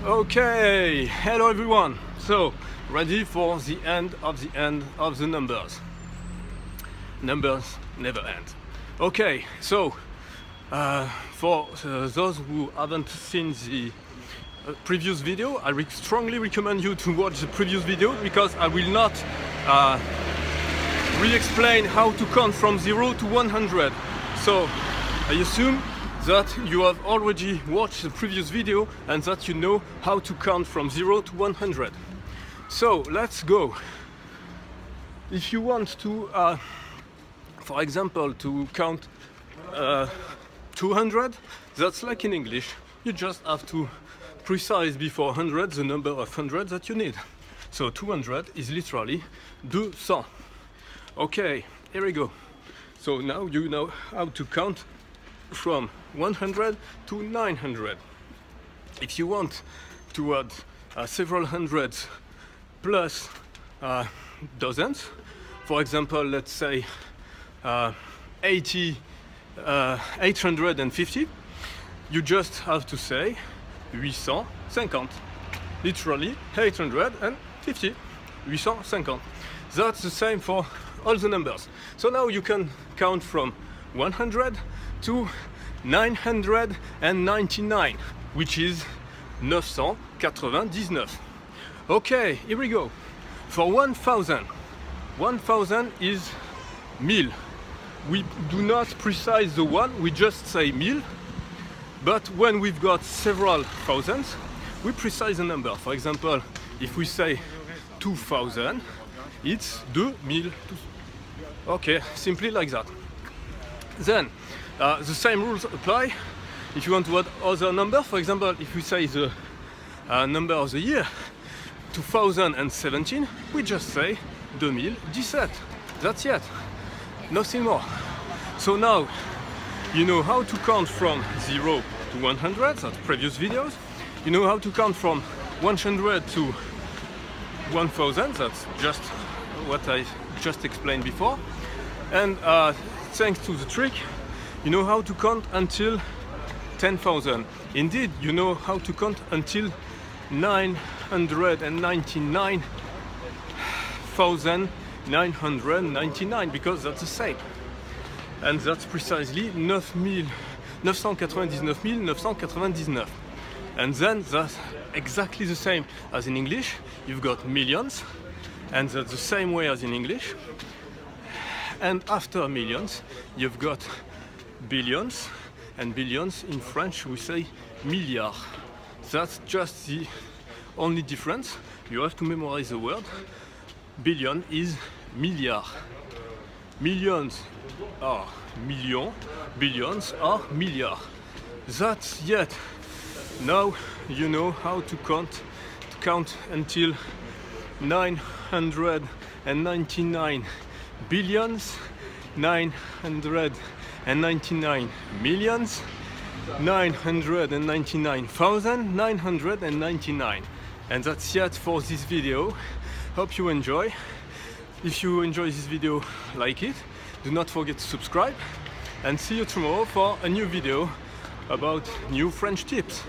Okay, hello everyone. So, ready for the end of the numbers. Numbers never end. Okay, so for those who haven't seen the previous video, I strongly recommend you to watch the previous video because I will not re-explain how to count from 0 to 100. So, I assume that you have already watched the previous video and that you know how to count from 0 to 100. So let's go. If you want to, for example, to count 200, that's like in English. You just have to precise before 100 the number of hundreds that you need. So 200 is literally 200. Okay, here we go. So now you know how to count from 100 to 900. If you want to add several hundreds plus dozens, for example, let's say 850, you just have to say 850. Literally 850, 850. That's the same for all the numbers. So now you can count from 100 to 999, which is 999. Okay, here we go. For 1000, 1000 is 1000. We do not precise the one, we just say 1000. But when we've got several thousands, we precise the number. For example, if we say 2000, it's 2000. Okay, simply like that. Then the same rules apply if you want to add other number. For example, if we say the number of the year 2017, we just say 2017. That's it, nothing more. So now you know how to count from 0 to 100, that's previous videos. You know how to count from 100 to 1000, that's just what I just explained before. And thanks to the trick, you know how to count until 10,000. Indeed, you know how to count until 999,999 because that's the same. And that's precisely 999,999. And then that's exactly the same as in English. You've got millions, and that's the same way as in English. And after millions, you've got billions, and billions in French we say milliards. That's just the only difference. You have to memorize the word. Billion is milliard. Millions are million, billions are milliard. That's it. Now you know how to count until 999 billions, 999 millions, 999,999. And that's it for this video. Hope you enjoy. If you enjoy this video, like it. Do not forget to subscribe. And see you tomorrow for a new video about new French tips.